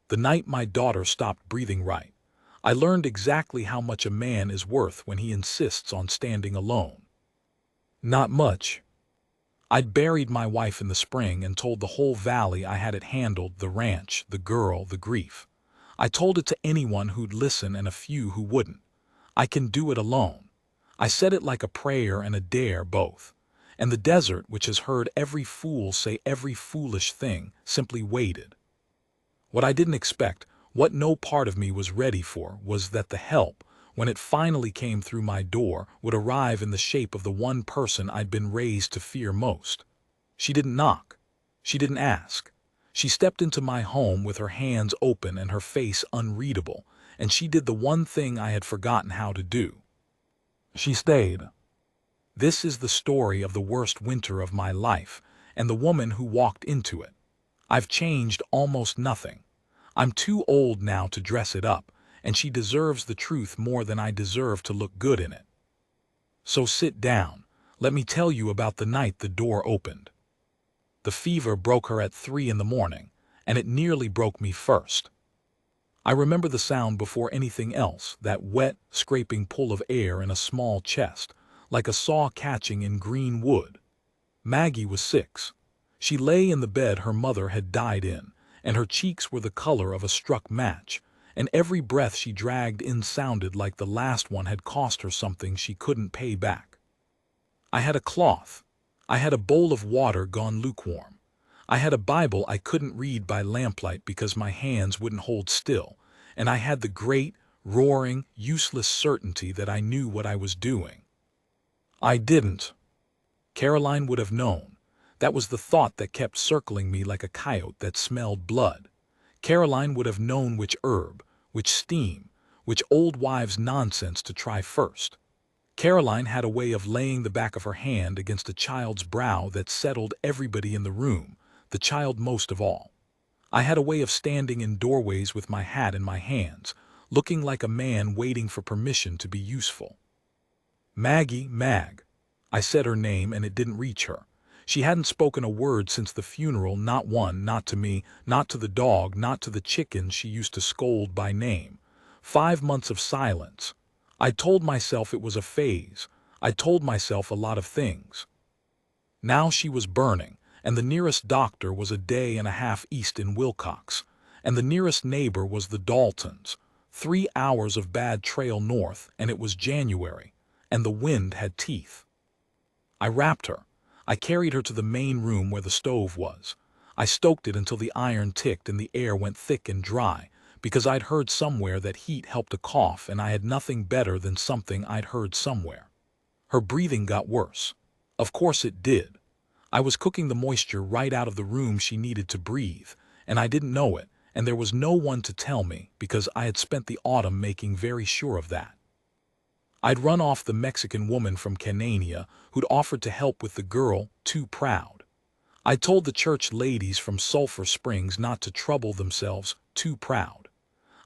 The night my daughter stopped breathing right, I learned exactly how much a man is worth when he insists on standing alone. Not much. I'd buried my wife in the spring and told the whole valley I had it handled, the ranch, the girl, the grief. I told it to anyone who'd listen and a few who wouldn't. I can do it alone. I said it like a prayer and a dare both. And the desert, which has heard every fool say every foolish thing, simply waited. What I didn't expect, what no part of me was ready for, was that the help, when it finally came through my door, would arrive in the shape of the one person I'd been raised to fear most. She didn't knock. She didn't ask. She stepped into my home with her hands open and her face unreadable, and she did the one thing I had forgotten how to do. She stayed. This is the story of the worst winter of my life, and the woman who walked into it. I've changed almost nothing. I'm too old now to dress it up, and she deserves the truth more than I deserve to look good in it. So sit down. Let me tell you about the night the door opened. The fever broke her at 3 in the morning, and it nearly broke me first. I remember the sound before anything else, that wet, scraping pull of air in a small chest, like a saw catching in green wood. Maggie was 6. She lay in the bed her mother had died in, and her cheeks were the color of a struck match, and every breath she dragged in sounded like the last one had cost her something she couldn't pay back. I had a cloth. I had a bowl of water gone lukewarm. I had a Bible I couldn't read by lamplight because my hands wouldn't hold still, and I had the great, roaring, useless certainty that I knew what I was doing. I didn't. Caroline would have known. That was the thought that kept circling me like a coyote that smelled blood. Caroline would have known which herb, which steam, which old wives' nonsense to try first. Caroline had a way of laying the back of her hand against a child's brow that settled everybody in the room, the child most of all. I had a way of standing in doorways with my hat in my hands, looking like a man waiting for permission to be useful. Maggie, Mag. I said her name and it didn't reach her. She hadn't spoken a word since the funeral, not one, not to me, not to the dog, not to the chickens she used to scold by name. 5 months of silence. I told myself it was a phase. I told myself a lot of things. Now she was burning, and the nearest doctor was a day and a half east in Wilcox, and the nearest neighbor was the Daltons. 3 hours of bad trail north, and it was January, and the wind had teeth. I wrapped her. I carried her to the main room where the stove was. I stoked it until the iron ticked and the air went thick and dry, because I'd heard somewhere that heat helped a cough, and I had nothing better than something I'd heard somewhere. Her breathing got worse. Of course it did. I was cooking the moisture right out of the room she needed to breathe, and I didn't know it, and there was no one to tell me because I had spent the autumn making very sure of that. I'd run off the Mexican woman from Canania who'd offered to help with the girl, too proud. I'd told the church ladies from Sulphur Springs not to trouble themselves, too proud.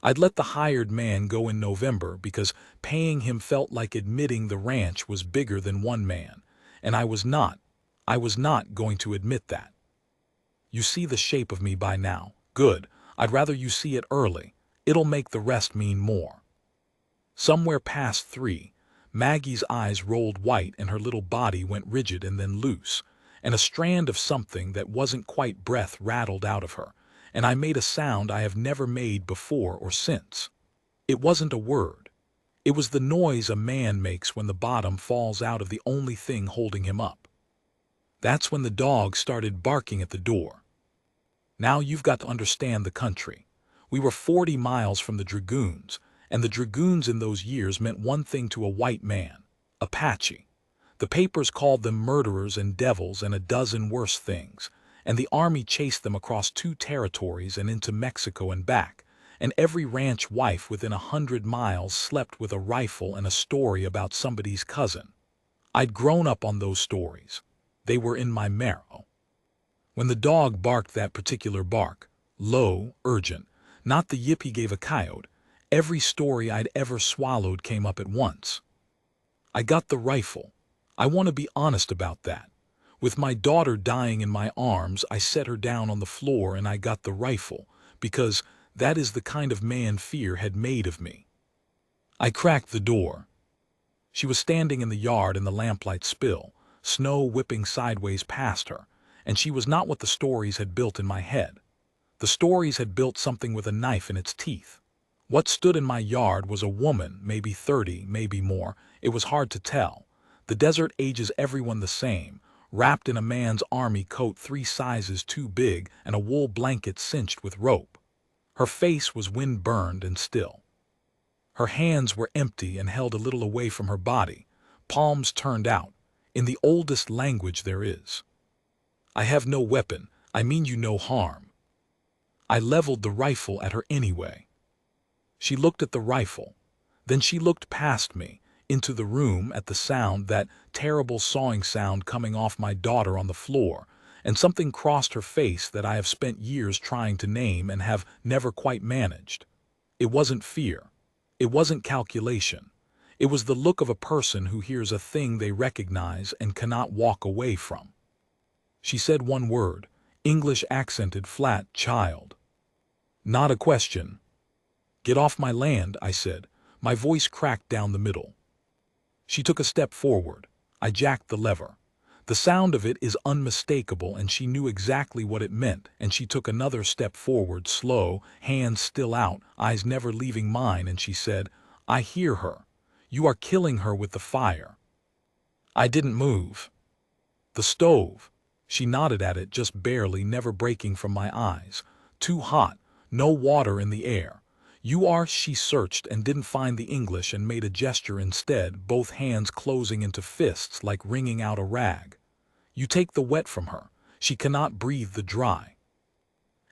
I'd let the hired man go in November because paying him felt like admitting the ranch was bigger than one man, and I was not going to admit that. You see the shape of me by now. Good. I'd rather you see it early. It'll make the rest mean more. Somewhere past 3, Maggie's eyes rolled white and her little body went rigid and then loose, and a strand of something that wasn't quite breath rattled out of her, and I made a sound I have never made before or since. It wasn't a word. It was the noise a man makes when the bottom falls out of the only thing holding him up. That's when the dog started barking at the door. Now you've got to understand the country. We were 40 miles from the Dragoons, and the Dragoons in those years meant one thing to a white man: Apache. The papers called them murderers and devils and a dozen worse things, and the army chased them across 2 territories and into Mexico and back, and every ranch wife within 100 miles slept with a rifle and a story about somebody's cousin. I'd grown up on those stories. They were in my marrow. When the dog barked that particular bark, low, urgent, not the yip he gave a coyote, every story I'd ever swallowed came up at once. I got the rifle. I want to be honest about that. With my daughter dying in my arms, I set her down on the floor and I got the rifle, because That is the kind of man fear had made of me. I cracked the door. She was standing in the yard in the lamplight spill, snow whipping sideways past her, and she was not what the stories had built in my head. The stories had built something with a knife in its teeth. What stood in my yard was a woman, maybe 30, maybe more. It was hard to tell. The desert ages everyone the same, wrapped in a man's army coat 3 sizes too big and a wool blanket cinched with rope. Her face was wind-burned and still. Her hands were empty and held a little away from her body, palms turned out, in the oldest language there is. I have no weapon, I mean you no harm. I leveled the rifle at her anyway. She looked at the rifle. Then she looked past me, into the room at the sound, that terrible sawing sound coming off my daughter on the floor, and something crossed her face that I have spent years trying to name and have never quite managed. It wasn't fear. It wasn't calculation. It was the look of a person who hears a thing they recognize and cannot walk away from. She said one word, English accented flat, child. Not a question. Get off my land, I said. My voice cracked down the middle. She took a step forward. I jacked the lever. The sound of it is unmistakable, and she knew exactly what it meant, and she took another step forward, slow, hands still out, eyes never leaving mine, and she said, I hear her. You are killing her with the fire. I didn't move. The stove. She nodded at it, just barely, never breaking from my eyes. Too hot, no water in the air. You are, she searched and didn't find the English and made a gesture instead, both hands closing into fists like wringing out a rag. You take the wet from her. She cannot breathe the dry.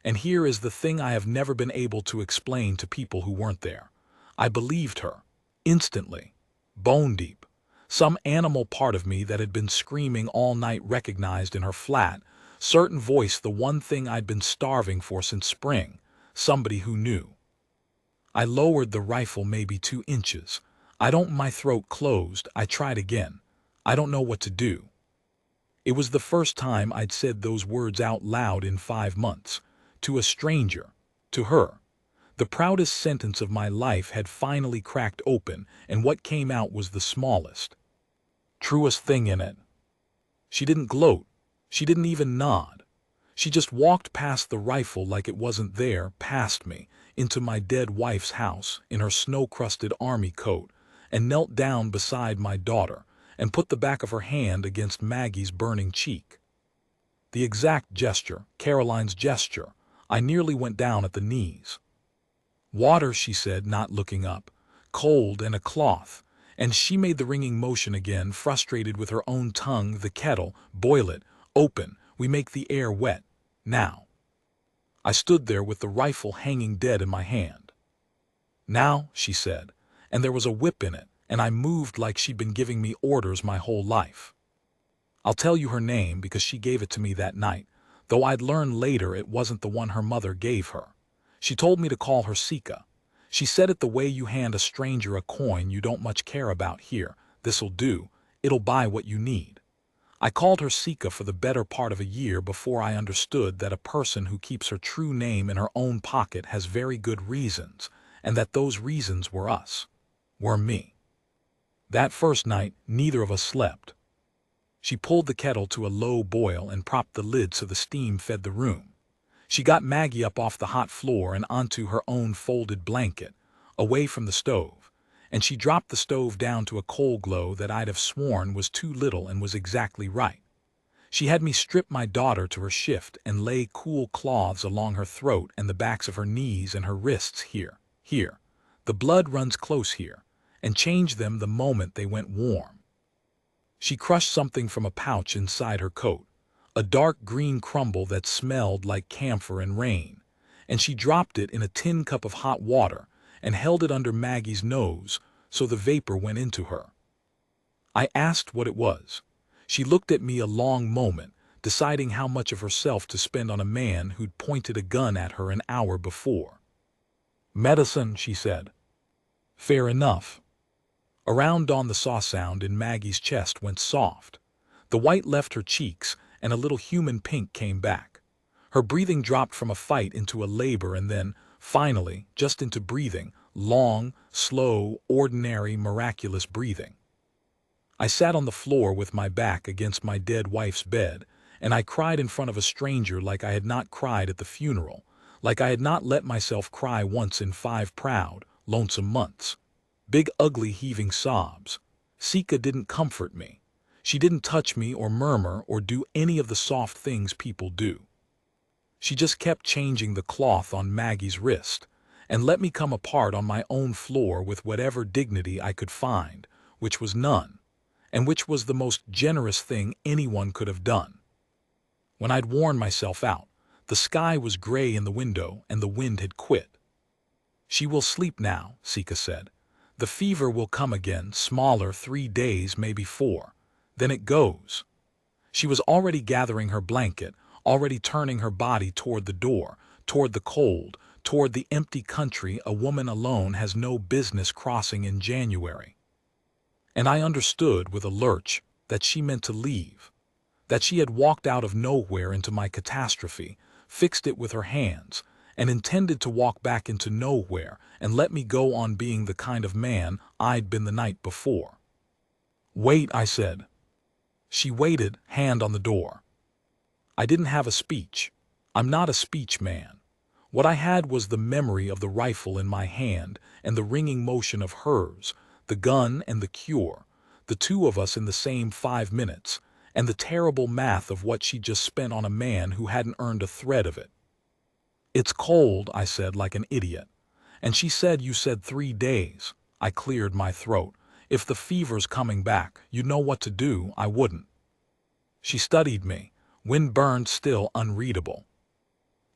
And here is the thing I have never been able to explain to people who weren't there. I believed her. Instantly. Bone deep. Some animal part of me that had been screaming all night recognized in her flat, certain voice the one thing I'd been starving for since spring, somebody who knew. I lowered the rifle maybe 2 inches. My throat closed. I tried again. I don't know what to do. It was the first time I'd said those words out loud in 5 months. To a stranger. To her. The proudest sentence of my life had finally cracked open, and what came out was the smallest, truest thing in it. She didn't gloat. She didn't even nod. She just walked past the rifle like it wasn't there, past me, into my dead wife's house, in her snow-crusted army coat, and knelt down beside my daughter, and put the back of her hand against Maggie's burning cheek. The exact gesture, Caroline's gesture. I nearly went down at the knees. Water, she said, not looking up. Cold, and a cloth. And she made the ringing motion again, frustrated with her own tongue. The kettle, boil it, open, we make the air wet, now. I stood there with the rifle hanging dead in my hand. Now, she said, and there was a whip in it, and I moved like she'd been giving me orders my whole life. I'll tell you her name because she gave it to me that night, though I'd learn later it wasn't the one her mother gave her. She told me to call her Sika. She said it the way you hand a stranger a coin you don't much care about. Here, this'll do, it'll buy what you need. I called her Sika for the better part of a year before I understood that a person who keeps her true name in her own pocket has very good reasons, and that those reasons were us. Were me. That first night, neither of us slept. She pulled the kettle to a low boil and propped the lid so the steam fed the room. She got Maggie up off the hot floor and onto her own folded blanket, away from the stove, and she dropped the stove down to a coal glow that I'd have sworn was too little and was exactly right. She had me strip my daughter to her shift and lay cool cloths along her throat and the backs of her knees and her wrists here, the blood runs close here, and change them the moment they went warm. She crushed something from a pouch inside her coat, a dark green crumble that smelled like camphor and rain, and she dropped it in a tin cup of hot water and held it under Maggie's nose so the vapor went into her. I asked what it was. She looked at me a long moment, deciding how much of herself to spend on a man who'd pointed a gun at her an hour before. Medicine, she said. Fair enough. Around dawn the saw sound in Maggie's chest went soft. The white left her cheeks, and a little human pink came back. Her breathing dropped from a fight into a labor, and then, Finally, just into breathing, long, slow, ordinary, miraculous breathing. I sat on the floor with my back against my dead wife's bed, and I cried in front of a stranger like I had not cried at the funeral, like I had not let myself cry once in 5 proud, lonesome months. Big, ugly, heaving sobs. Sika didn't comfort me. She didn't touch me or murmur or do any of the soft things people do. She just kept changing the cloth on Maggie's wrist and let me come apart on my own floor with whatever dignity I could find, which was none, and which was the most generous thing anyone could have done. When I'd worn myself out, the sky was gray in the window and the wind had quit. "She will sleep now," Sika said. "The fever will come again, smaller, 3 days, maybe 4. Then it goes." She was already gathering her blanket, already turning her body toward the door, toward the cold, toward the empty country a woman alone has no business crossing in January. And I understood with a lurch that she meant to leave, that she had walked out of nowhere into my catastrophe, fixed it with her hands, and intended to walk back into nowhere and let me go on being the kind of man I'd been the night before. "Wait," I said. She waited, hand on the door. I didn't have a speech. I'm not a speech man. What I had was the memory of the rifle in my hand and the ringing motion of hers, the gun and the cure, the two of us in the same 5 minutes, and the terrible math of what she'd just spent on a man who hadn't earned a thread of it. "It's cold," I said like an idiot. "And she said you said 3 days. I cleared my throat. "If the fever's coming back, you'd know what to do. I wouldn't." She studied me, wind-burned, still unreadable.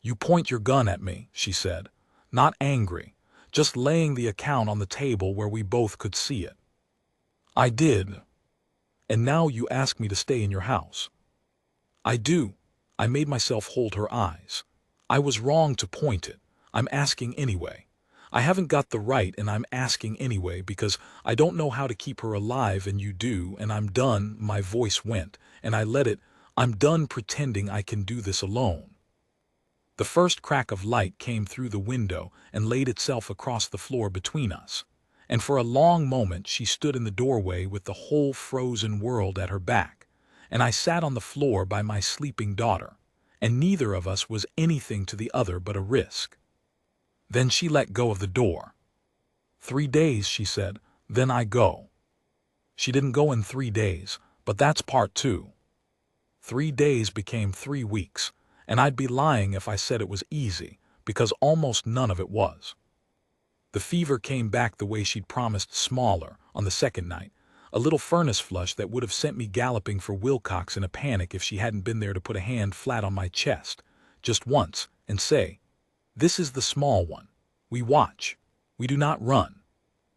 "You point your gun at me," she said, not angry, just laying the account on the table where we both could see it. "I did. And now you ask me to stay in your house." "I do." I made myself hold her eyes. "I was wrong to point it. I'm asking anyway. I haven't got the right and I'm asking anyway because I don't know how to keep her alive and you do, and I'm done." My voice went, and I let it. "I'm done pretending I can do this alone." The first crack of light came through the window and laid itself across the floor between us, and for a long moment she stood in the doorway with the whole frozen world at her back, and I sat on the floor by my sleeping daughter, and neither of us was anything to the other but a risk. Then she let go of the door. "3 days," she said, "then I go." She didn't go in 3 days, but that's part 2. 3 days became 3 weeks, and I'd be lying if I said it was easy, because almost none of it was. The fever came back the way she'd promised, smaller, on the second night, a little furnace flush that would have sent me galloping for Wilcox in a panic if she hadn't been there to put a hand flat on my chest, just once, and say, "This is the small one. We watch. We do not run."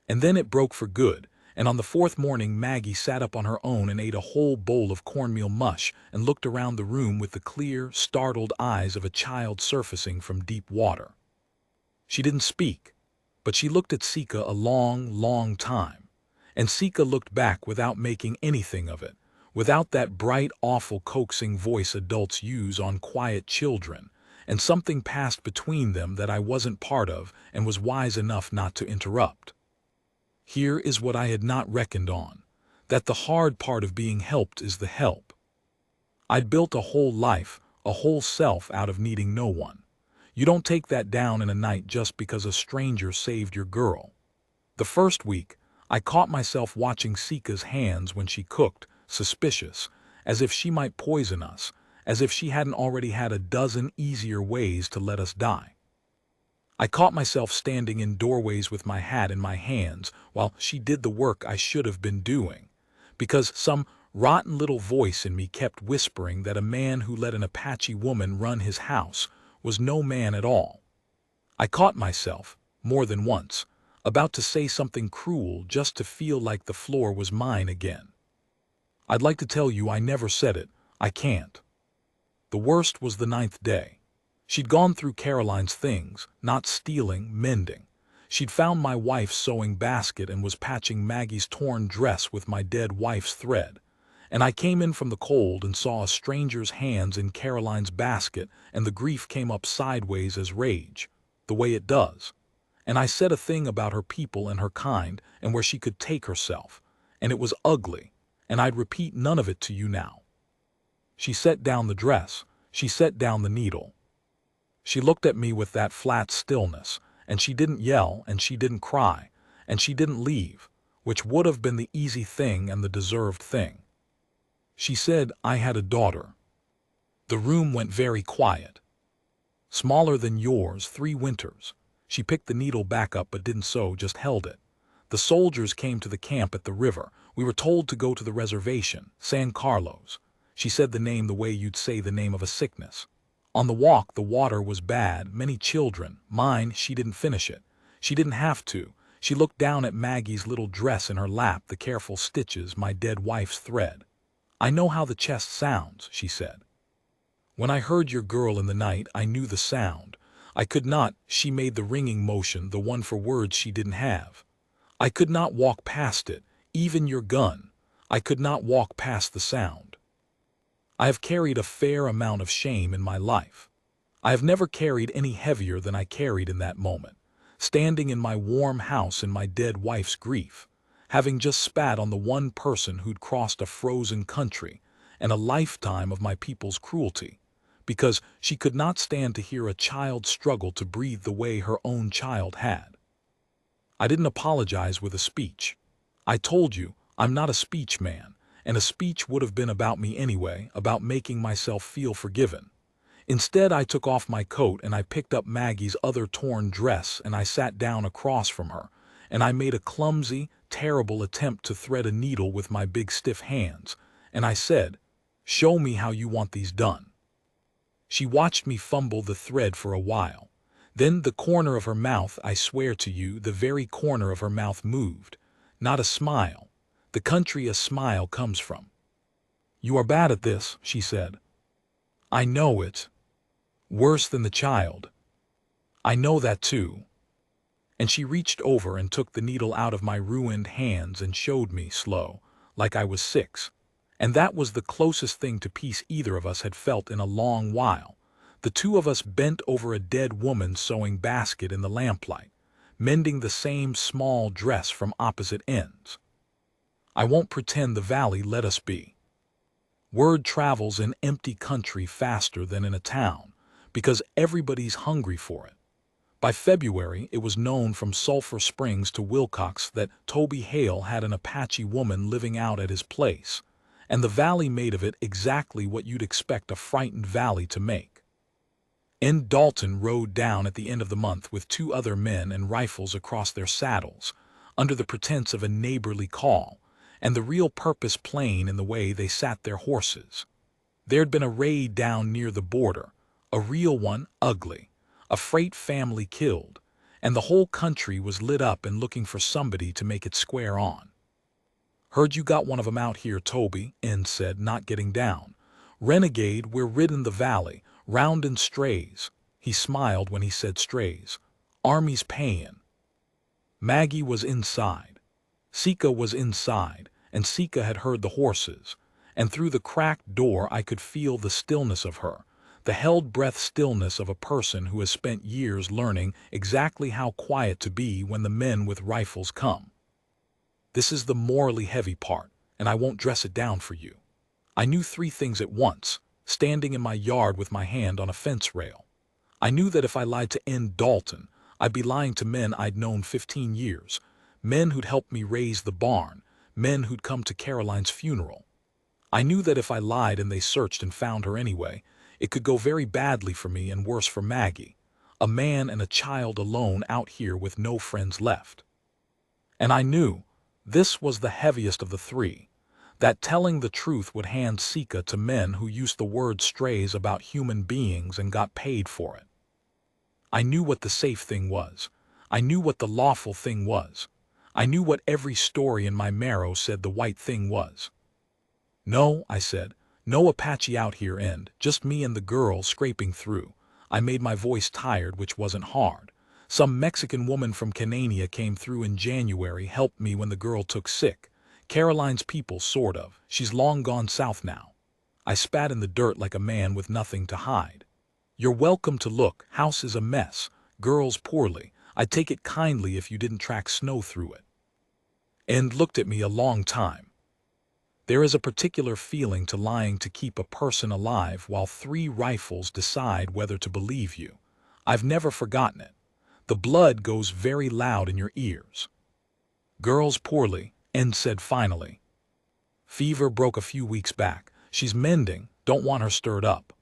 And then it broke for good, and on the 4th morning Maggie sat up on her own and ate a whole bowl of cornmeal mush and looked around the room with the clear, startled eyes of a child surfacing from deep water. She didn't speak, but she looked at Sika a long, long time, and Sika looked back without making anything of it, without that bright, awful, coaxing voice adults use on quiet children, and something passed between them that I wasn't part of and was wise enough not to interrupt. Here is what I had not reckoned on, that the hard part of being helped is the help. I'd built a whole life, a whole self out of needing no one. You don't take that down in a night just because a stranger saved your girl. The first week, I caught myself watching Sika's hands when she cooked, suspicious, as if she might poison us, as if she hadn't already had a dozen easier ways to let us die. I caught myself standing in doorways with my hat in my hands while she did the work I should have been doing, because some rotten little voice in me kept whispering that a man who let an Apache woman run his house was no man at all. I caught myself, more than once, about to say something cruel just to feel like the floor was mine again. I'd like to tell you I never said it. I can't. The worst was the 9th day. She'd gone through Caroline's things, not stealing, mending. She'd found my wife's sewing basket and was patching Maggie's torn dress with my dead wife's thread. And I came in from the cold and saw a stranger's hands in Caroline's basket, and the grief came up sideways as rage. the way it does. And I said a thing about her people and her kind and where she could take herself, and it was ugly, and I'd repeat none of it to you now. She set down the dress, she set down the needle. She looked at me with that flat stillness, and she didn't yell, and she didn't cry, and she didn't leave, which would have been the easy thing and the deserved thing. She said I had a daughter. The room went very quiet. Smaller than yours, 3 winters. She picked the needle back up but didn't sew, just held it. The soldiers came to the camp at the river. We were told to go to the reservation, San Carlos. She said the name the way you'd say the name of a sickness. On the walk, the water was bad, many children. Mine, she didn't finish it. She didn't have to. She looked down at Maggie's little dress in her lap, the careful stitches, my dead wife's thread. I know how the chest sounds, she said. When I heard your girl in the night, I knew the sound. I could not, she made the ringing motion, the one for words she didn't have. I could not walk past it, even your gun. I could not walk past the sound. I have carried a fair amount of shame in my life. I have never carried any heavier than I carried in that moment, standing in my warm house in my dead wife's grief, having just spat on the one person who'd crossed a frozen country and a lifetime of my people's cruelty, because she could not stand to hear a child struggle to breathe the way her own child had. I didn't apologize with a speech. I told you, I'm not a speech man, and a speech would have been about me anyway, about making myself feel forgiven. Instead, I took off my coat and I picked up Maggie's other torn dress and I sat down across from her, and I made a clumsy, terrible attempt to thread a needle with my big stiff hands, and I said, "Show me how you want these done." She watched me fumble the thread for a while. Then the corner of her mouth, I swear to you, the very corner of her mouth moved. Not a smile. The country a smile comes from. "You are bad at this," she said. "I know it. Worse than the child. I know that too." And she reached over and took the needle out of my ruined hands and showed me, slow, like I was 6. And that was the closest thing to peace either of us had felt in a long while. The two of us bent over a dead woman's sewing basket in the lamplight, mending the same small dress from opposite ends. I won't pretend the valley let us be. Word travels in empty country faster than in a town, because everybody's hungry for it. By February, it was known from Sulphur Springs to Wilcox that Toby Hale had an Apache woman living out at his place, and the valley made of it exactly what you'd expect a frightened valley to make. Dalton rode down at the end of the month with 2 other men and rifles across their saddles, under the pretense of a neighborly call, and the real purpose plain in the way they sat their horses. There'd been a raid down near the border, a real one, ugly, a freight family killed, and the whole country was lit up and looking for somebody to make it square on. "Heard you got one of 'em out here, Toby," said, not getting down. "Renegade, we're ridding the valley, roundin' strays." He smiled when he said strays. "Army's payin'." Maggie was inside. Sika was inside, and Sika had heard the horses, and through the cracked door I could feel the stillness of her, the held-breath stillness of a person who has spent years learning exactly how quiet to be when the men with rifles come. This is the morally heavy part, and I won't dress it down for you. I knew 3 things at once, standing in my yard with my hand on a fence rail. I knew that if I lied to Dalton, I'd be lying to men I'd known 15 years, men who'd helped me raise the barn, men who'd come to Caroline's funeral. I knew that if I lied and they searched and found her anyway, it could go very badly for me and worse for Maggie, a man and a child alone out here with no friends left. And I knew, this was the heaviest of the 3, that telling the truth would hand Sika to men who used the word strays about human beings and got paid for it. I knew what the safe thing was. I knew what the lawful thing was. I knew what every story in my marrow said the white thing was. "No," I said, "no Apache out here just me and the girl scraping through." I made my voice tired, which wasn't hard. "Some Mexican woman from Canania came through in January, helped me when the girl took sick. Caroline's people, sort of. She's long gone south now." I spat in the dirt like a man with nothing to hide. "You're welcome to look. House is a mess. Girls poorly. I'd take it kindly if you didn't track snow through it. And looked at me a long time. There is a particular feeling to lying to keep a person alive while 3 rifles decide whether to believe you. I've never forgotten it. The blood goes very loud in your ears. Girls poorly, N said finally. Fever broke a few weeks back. She's mending, don't want her stirred up.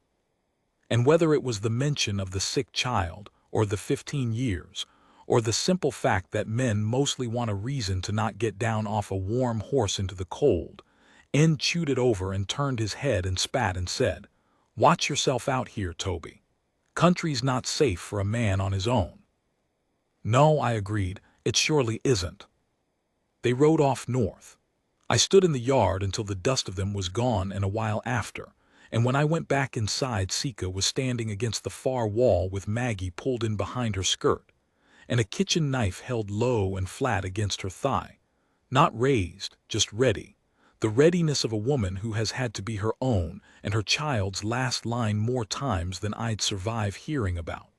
And whether it was the mention of the sick child, or the 15 years, or the simple fact that men mostly want a reason to not get down off a warm horse into the cold, N chewed it over and turned his head and spat and said, "Watch yourself out here, Toby. Country's not safe for a man on his own." No, I agreed, it surely isn't. They rode off north. I stood in the yard until the dust of them was gone and a while after, and when I went back inside, Sika was standing against the far wall with Maggie pulled in behind her skirt, and a kitchen knife held low and flat against her thigh. Not raised, just ready. The readiness of a woman who has had to be her own and her child's last line more times than I'd survive hearing about.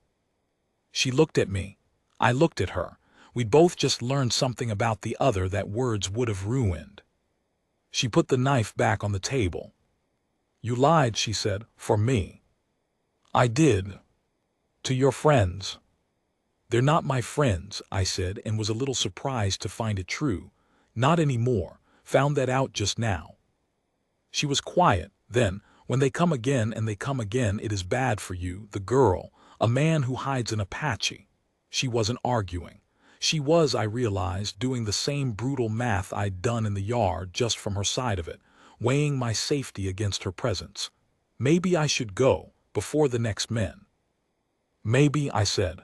She looked at me. I looked at her. We'd both just learned something about the other that words would have ruined. She put the knife back on the table. "You lied," she said, "for me." "I did. To your friends." "They're not my friends," I said, and was a little surprised to find it true. "Not anymore. Found that out just now." She was quiet. Then, "When they come again and they come again, it is bad for you, the girl, a man who hides an Apache." She wasn't arguing. She was, I realized, doing the same brutal math I'd done in the yard just from her side of it, weighing my safety against her presence. Maybe I should go, before the next men. "Maybe," I said.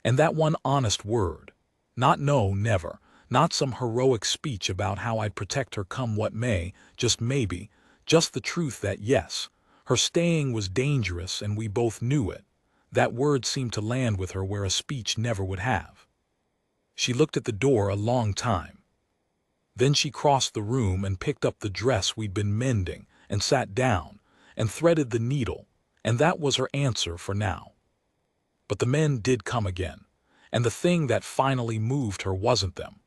And that one honest word. Not no, never. Not some heroic speech about how I'd protect her come what may, just maybe, just the truth that yes, her staying was dangerous and we both knew it. That word seemed to land with her where a speech never would have. She looked at the door a long time. Then she crossed the room and picked up the dress we'd been mending and sat down and threaded the needle, and that was her answer for now. But the men did come again, and the thing that finally moved her wasn't them.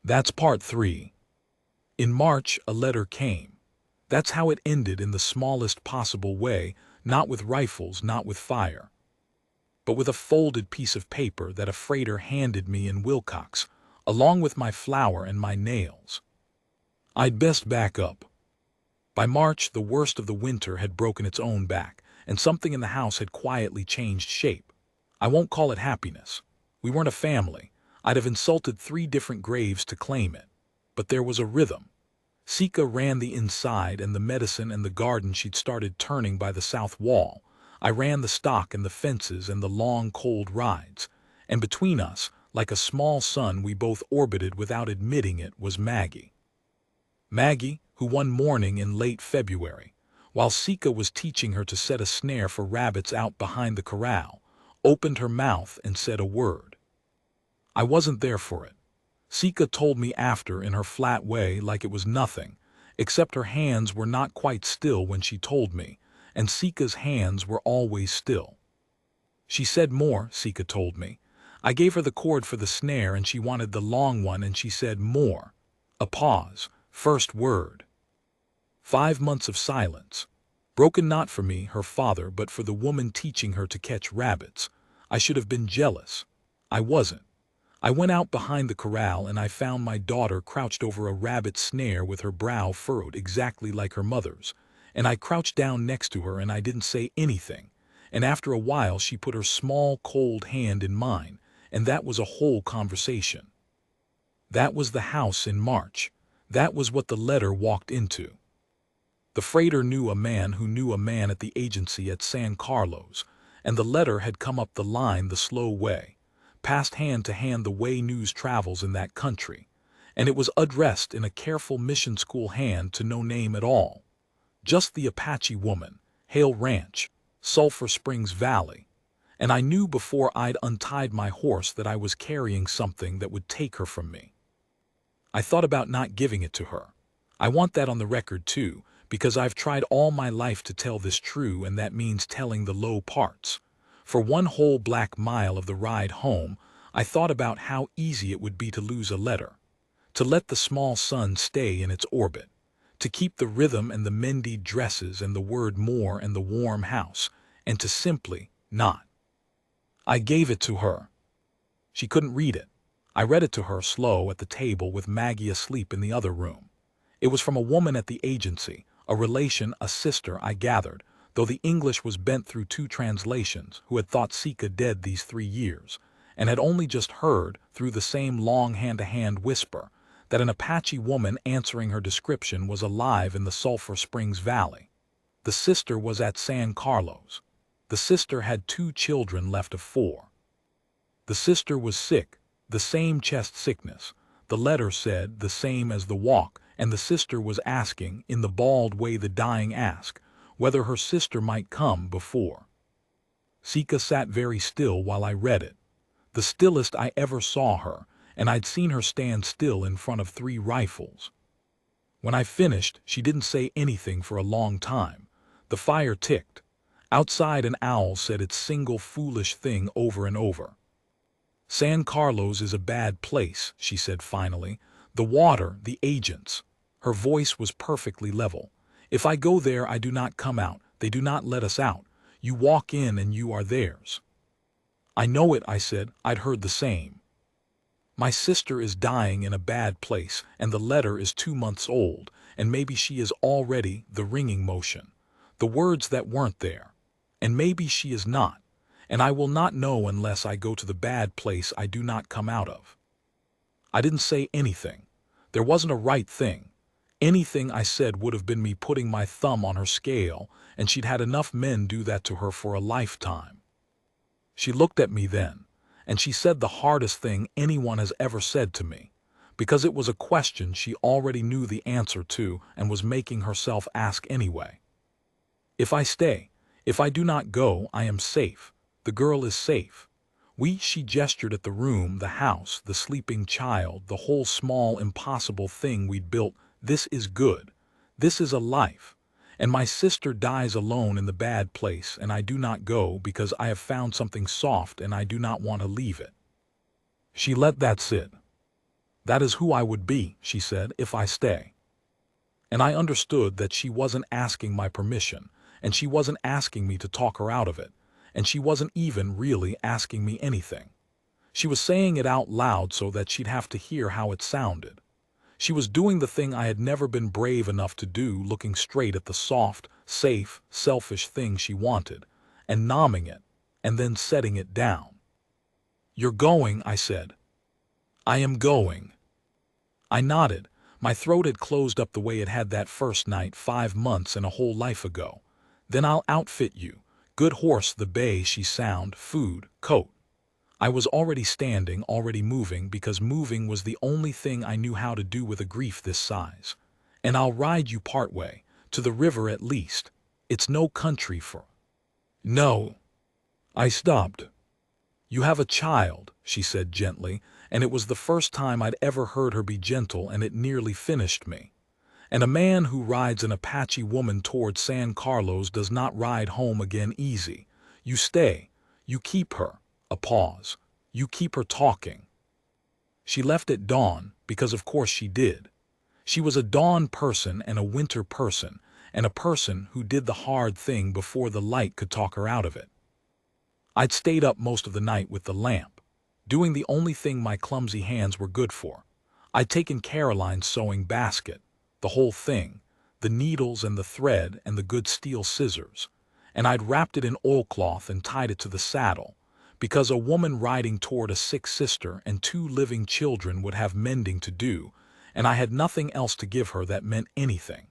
That's part 3. In March, a letter came. That's how it ended, in the smallest possible way, not with rifles, not with fire, but with a folded piece of paper that a freighter handed me in Wilcox, along with my flour and my nails. I'd best back up. By March, the worst of the winter had broken its own back, and something in the house had quietly changed shape. I won't call it happiness. We weren't a family. I'd have insulted 3 different graves to claim it. But there was a rhythm. Sika ran the inside and the medicine and the garden she'd started turning by the south wall. I ran the stock and the fences and the long, cold rides. And between us, like a small sun we both orbited without admitting it, was Maggie. Maggie, who one morning in late February, while Sika was teaching her to set a snare for rabbits out behind the corral, opened her mouth and said a word. I wasn't there for it. Sika told me after in her flat way, like it was nothing, except her hands were not quite still when she told me, and Sika's hands were always still. She said more, Sika told me. I gave her the cord for the snare and she wanted the long one, and she said more. A pause. First word. 5 months of silence. Broken not for me, her father, but for the woman teaching her to catch rabbits. I should have been jealous. I wasn't. I went out behind the corral and I found my daughter crouched over a rabbit snare with her brow furrowed exactly like her mother's, and I crouched down next to her and I didn't say anything, and after a while she put her small cold hand in mine, and that was a whole conversation. That was the house in March. That was what the letter walked into. The freighter knew a man who knew a man at the agency at San Carlos, and the letter had come up the line the slow way, passed hand to hand the way news travels in that country, and it was addressed in a careful mission school hand to no name at all. Just the Apache woman, Hale Ranch, Sulphur Springs Valley, and I knew before I'd untied my horse that I was carrying something that would take her from me. I thought about not giving it to her. I want that on the record too, because I've tried all my life to tell this true, and that means telling the low parts. For one whole black mile of the ride home, I thought about how easy it would be to lose a letter, to let the small sun stay in its orbit, to keep the rhythm and the mended dresses and the word more and the warm house, and to simply not. I gave it to her. She couldn't read it. I read it to her slow at the table with Maggie asleep in the other room. It was from a woman at the agency, a relation, a sister, I gathered, though the English was bent through 2 translations, who had thought Sika dead these 3 years, and had only just heard, through the same long hand-to-hand whisper, that an Apache woman answering her description was alive in the Sulphur Springs Valley. The sister was at San Carlos. The sister had 2 children left of 4. The sister was sick, the same chest sickness. The letter said the same as the walk, and the sister was asking, in the bald way the dying ask, whether her sister might come before. Sika sat very still while I read it. The stillest I ever saw her, and I'd seen her stand still in front of 3 rifles. When I finished, she didn't say anything for a long time. The fire ticked. Outside an owl said its single foolish thing over and over. San Carlos is a bad place, she said finally. The water, the agents. Her voice was perfectly level. If I go there, I do not come out. They do not let us out. You walk in and you are theirs. I know it, I said. I'd heard the same. My sister is dying in a bad place, and the letter is 2 months old, and maybe she is already the ringing motion, the words that weren't there. And maybe she is not, and I will not know unless I go to the bad place I do not come out of. I didn't say anything. There wasn't a right thing. Anything I said would have been me putting my thumb on her scale, and she'd had enough men do that to her for a lifetime. She looked at me then, and she said the hardest thing anyone has ever said to me, because it was a question she already knew the answer to and was making herself ask anyway. If I stay, if I do not go, I am safe. The girl is safe. She gestured at the room, the house, the sleeping child, the whole small, impossible thing we'd built. This is good. This is a life. And my sister dies alone in the bad place, and I do not go because I have found something soft and I do not want to leave it. She let that sit. That is who I would be, she said, if I stay. And I understood that she wasn't asking my permission, and she wasn't asking me to talk her out of it, and she wasn't even really asking me anything. She was saying it out loud so that she'd have to hear how it sounded. She was doing the thing I had never been brave enough to do, looking straight at the soft, safe, selfish thing she wanted, and nomming it, and then setting it down. "You're going," I said. "I am going." I nodded. My throat had closed up the way it had that first night 5 months and a whole life ago. "Then I'll outfit you. Good horse, the bay," she sound, "food, coat." I was already standing, already moving, because moving was the only thing I knew how to do with a grief this size. "And I'll ride you part way, to the river at least. It's no country for—" "No." I stopped. "You have a child," she said gently, and it was the first time I'd ever heard her be gentle, and it nearly finished me. "And a man who rides an Apache woman toward San Carlos does not ride home again easy. You stay. You keep her." A pause. "You keep her talking." She left at dawn, because of course she did. She was a dawn person and a winter person, and a person who did the hard thing before the light could talk her out of it. I'd stayed up most of the night with the lamp, doing the only thing my clumsy hands were good for. I'd taken Caroline's sewing basket, the whole thing, the needles and the thread and the good steel scissors, and I'd wrapped it in oilcloth and tied it to the saddle, because a woman riding toward a sick sister and 2 living children would have mending to do, and I had nothing else to give her that meant anything.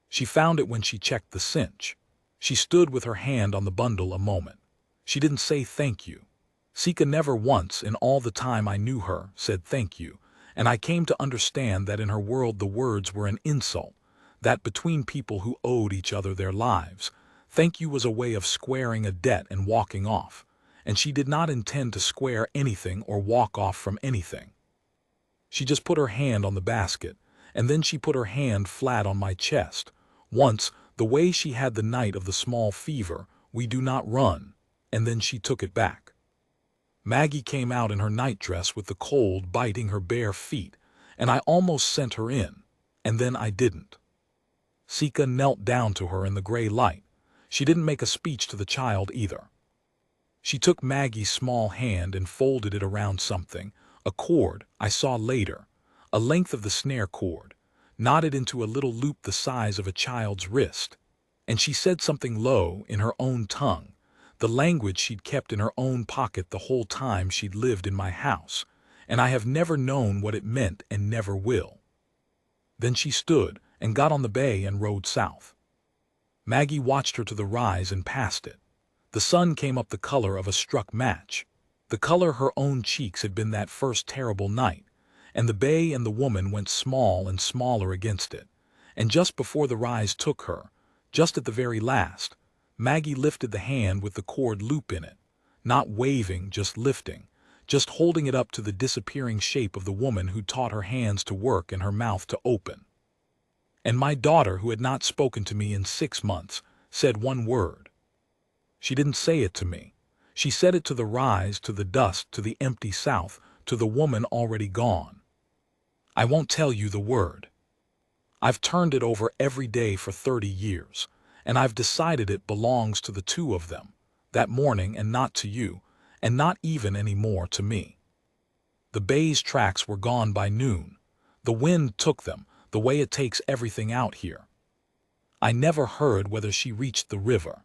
She found it when she checked the cinch. She stood with her hand on the bundle a moment. She didn't say thank you. Sika never once, in all the time I knew her, said thank you, and I came to understand that in her world the words were an insult, that between people who owed each other their lives, thank you was a way of squaring a debt and walking off, and she did not intend to square anything or walk off from anything. She just put her hand on the basket, and then she put her hand flat on my chest. Once, the way she had the night of the small fever, "We do not run. and then she took it back. Maggie came out in her nightdress with the cold biting her bare feet, and I almost sent her in, and then I didn't. Sika knelt down to her in the gray light. She didn't make a speech to the child either. She took Maggie's small hand and folded it around something, a cord I saw later, a length of the snare cord, knotted into a little loop the size of a child's wrist, and she said something low in her own tongue, the language she'd kept in her own pocket the whole time she'd lived in my house, and I have never known what it meant and never will. Then she stood and got on the bay and rowed south. Maggie watched her to the rise and past it. The sun came up the color of a struck match, the color her own cheeks had been that first terrible night, and the bay and the woman went small and smaller against it, and just before the rise took her, just at the very last, Maggie lifted the hand with the cord loop in it, not waving, just lifting, just holding it up to the disappearing shape of the woman who taught her hands to work and her mouth to open. And my daughter, who had not spoken to me in 6 months, said one word. She didn't say it to me. She said it to the rise, to the dust, to the empty south, to the woman already gone. I won't tell you the word. I've turned it over every day for 30 years, and I've decided it belongs to the two of them, that morning, and not to you, and not even any more to me. The bay's tracks were gone by noon. The wind took them, the way it takes everything out here. I never heard whether she reached the river.